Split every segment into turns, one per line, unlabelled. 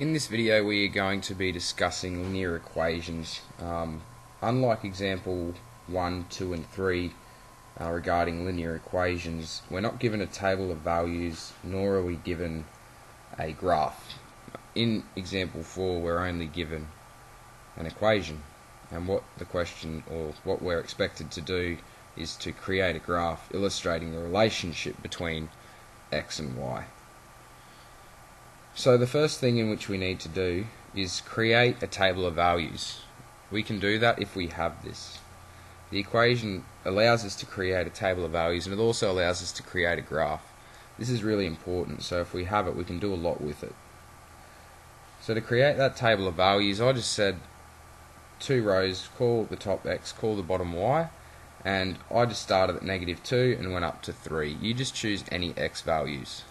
In this video we are going to be discussing linear equations. Unlike example 1, 2 and 3 regarding linear equations, we're not given a table of values nor are we given a graph. In example 4 we're only given an equation, and what the question or what we're expected to do is to create a graph illustrating the relationship between x and y. So the first thing in which we need to do is create a table of values. We can do that if we have this. The equation allows us to create a table of values, and it also allows us to create a graph. This is really important, so if we have it we can do a lot with it. So to create that table of values, I just said 2 rows, call the top x, call the bottom y, and I just started at -2 and went up to 3. You just choose any x values.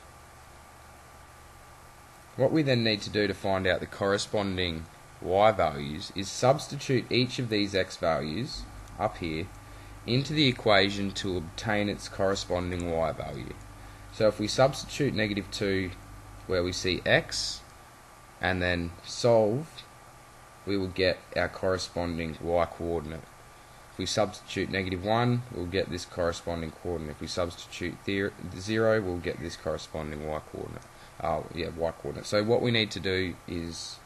What we then need to do to find out the corresponding y values is substitute each of these x values up here into the equation to obtain its corresponding y value. So if we substitute -2 where we see x and then solve, we will get our corresponding y coordinate. If we substitute -1, we'll get this corresponding coordinate. If we substitute 0, we'll get this corresponding y coordinate. Y coordinate. So what we need to do is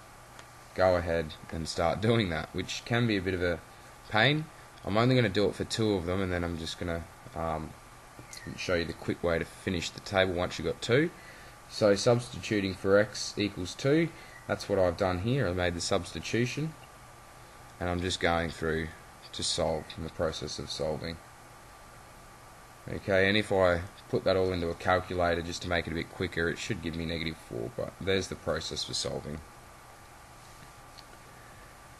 go ahead and start doing that, which can be a bit of a pain. I'm only going to do it for 2 of them, and then I'm just going to show you the quick way to finish the table once you've got 2. So substituting for x equals 2, that's what I've done here. I made the substitution, and I'm just going through to solve, in the process of solving. Okay, and if I put that all into a calculator just to make it a bit quicker, it should give me -4, but there's the process for solving.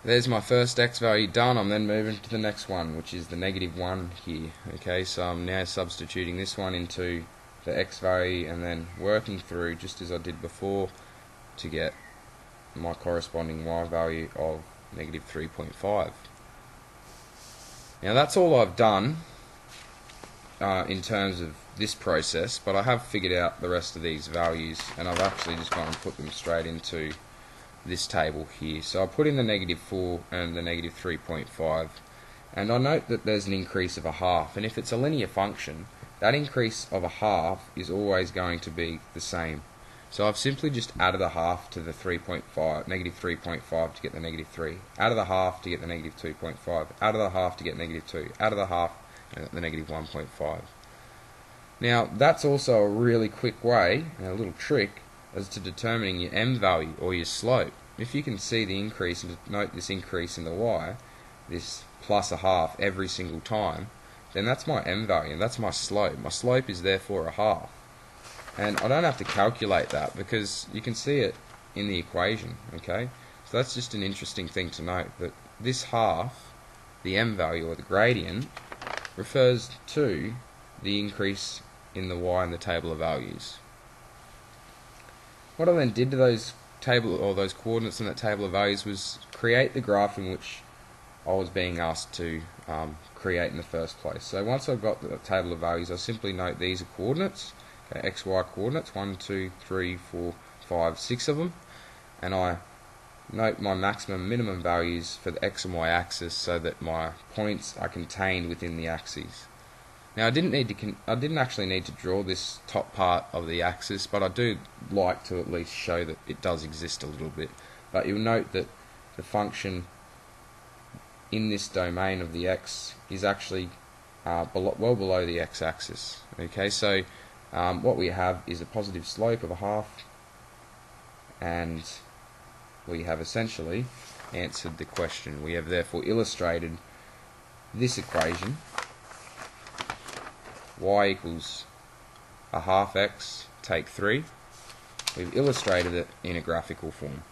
There's my first x value done. I'm then moving to the next one, which is the -1 here. Okay, so I'm now substituting this one into the x value and then working through just as I did before to get my corresponding y value of -3.5. Now that's all I've done in terms of this process, but I have figured out the rest of these values, and I've actually just gone and put them straight into this table here. So I put in the -4 and the -3.5, and I note that there's an increase of a half, and if it's a linear function, that increase of a half is always going to be the same. So I've simply just added a half to the -3.5 to get the -3, added a half to get the -2.5, added a half to get -2, added a half and the -1.5. Now that's also a really quick way, and a little trick, as to determining your m value or your slope. If you can see the increase, and note this increase in the y, this plus a half every single time, then that's my m value, and that's my slope. My slope is therefore a half. And I don't have to calculate that because you can see it in the equation, okay? So that's just an interesting thing to note, that this half, the m value or the gradient, refers to the increase in the y in the table of values. What I then did to those coordinates in that table of values was create the graph in which I was being asked to create in the first place. So once I've got the table of values, I simply note these are coordinates, okay, x, y coordinates, 1, 2, 3, 4, 5, 6 of them, and I note my maximum and minimum values for the x and y axis so that my points are contained within the axes. Now I didn't actually need to draw this top part of the axis, but I do like to at least show that it does exist a little bit. But you'll note that the function in this domain of the x is actually well below the x-axis. Okay, so what we have is a positive slope of a half, and we have essentially answered the question. We have therefore illustrated this equation, y equals a half x, take 3. We've illustrated it in a graphical form.